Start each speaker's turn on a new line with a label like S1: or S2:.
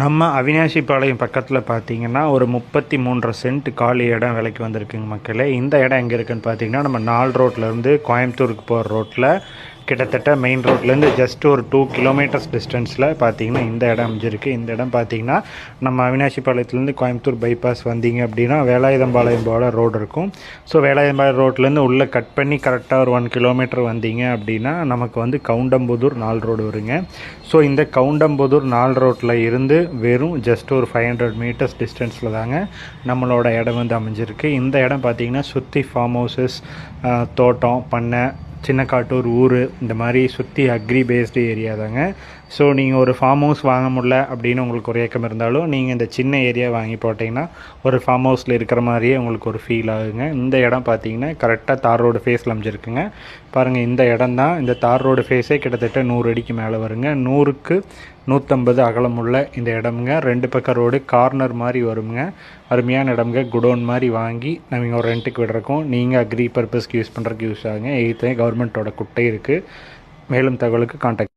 S1: நம்ம அவினாசிபாளையம் பக்கத்தில் பார்த்தீங்கன்னா ஒரு 33 சென்ட் காலி இடம் விலைக்கு வந்திருக்குங்க மக்களே. இந்த இடம் எங்கே இருக்குதுன்னு பார்த்தீங்கன்னா நம்ம 4 ரோட்லேருந்து கோயம்புத்தூருக்கு போகிற ரோட்டில் கிட்டத்தட்ட மெயின் ரோட்லேருந்து ஜஸ்ட் ஒரு 2 கிலோமீட்டர்ஸ் டிஸ்டன்ஸில் பார்த்தீங்கன்னா இந்த இடம் அமைஞ்சிருக்கு. இந்த இடம் பார்த்தீங்கன்னா நம்ம அவினாசிபாளையத்துலேருந்து கோயம்புத்தூர் பைபாஸ் வந்தீங்க அப்படின்னா வேலாயுதம்பாளையம் போல் ரோடு இருக்கும். ஸோ வேலாயுதம்பாளையம் ரோட்லேருந்து உள்ளே கட் பண்ணி கரெக்டாக ஒரு 1 கிலோமீட்டர் வந்தீங்க அப்படின்னா நமக்கு வந்து கவுண்டம்புதூர் 4 ரோடு வருங்க. ஸோ இந்த கவுண்டம்புதூர் 4 ரோட்டில் இருந்து வெறும் ஜஸ்ட் ஒரு 500 மீட்டர்ஸ் டிஸ்டன்ஸில் தாங்க நம்மளோட இடம் வந்து அமைஞ்சிருக்கு. இந்த இடம் பார்த்திங்கன்னா சுற்றி ஃபார்ம் ஹவுசஸ், தோட்டம், பண்ணை, சின்ன காட்டூர் ஊர், இந்த மாதிரி சுற்றி அக்ரி பேஸ்டு ஏரியா தாங்க. ஸோ நீங்கள் ஒரு ஃபார்ம் ஹவுஸ் வாங்க முடியல அப்படின்னு உங்களுக்கு ஒரு ஏக்கம் இருந்தாலும் நீங்கள் இந்த சின்ன ஏரியா வாங்கி போட்டிங்கன்னா ஒரு ஃபார்ம் ஹவுஸில் இருக்கிற மாதிரியே உங்களுக்கு ஒரு ஃபீல் ஆகுங்க. இந்த இடம் பார்த்தீங்கன்னா கரெக்டாக தார் ரோடு ஃபேஸில் அமைஞ்சிருக்குங்க. பாருங்கள், இந்த இடம் தான். இந்த தார் ரோடு ஃபேஸே கிட்டத்தட்ட 100 அடிக்கு மேலே வருங்க. 100க்கு 150 அகலமுள்ள இந்த இடம்ங்க. 2 பக்கம் ரோடு கார்னர் மாதிரி வருங்க. அருமையான இடம்ங்க. குடோன் மாதிரி வாங்கி நம்ம ஒரு ரெண்ட்டுக்கு விடுறக்கும் நீங்கள் அக்ரி பர்பஸ்க்கு யூஸ் பண்ணுறதுக்கு யூஸ் ஆகுங்க. எய்த்தே கவர்மெண்ட்டோட குட்டை இருக்குது. மேலும் தகவலுக்கு கான்டாக்ட்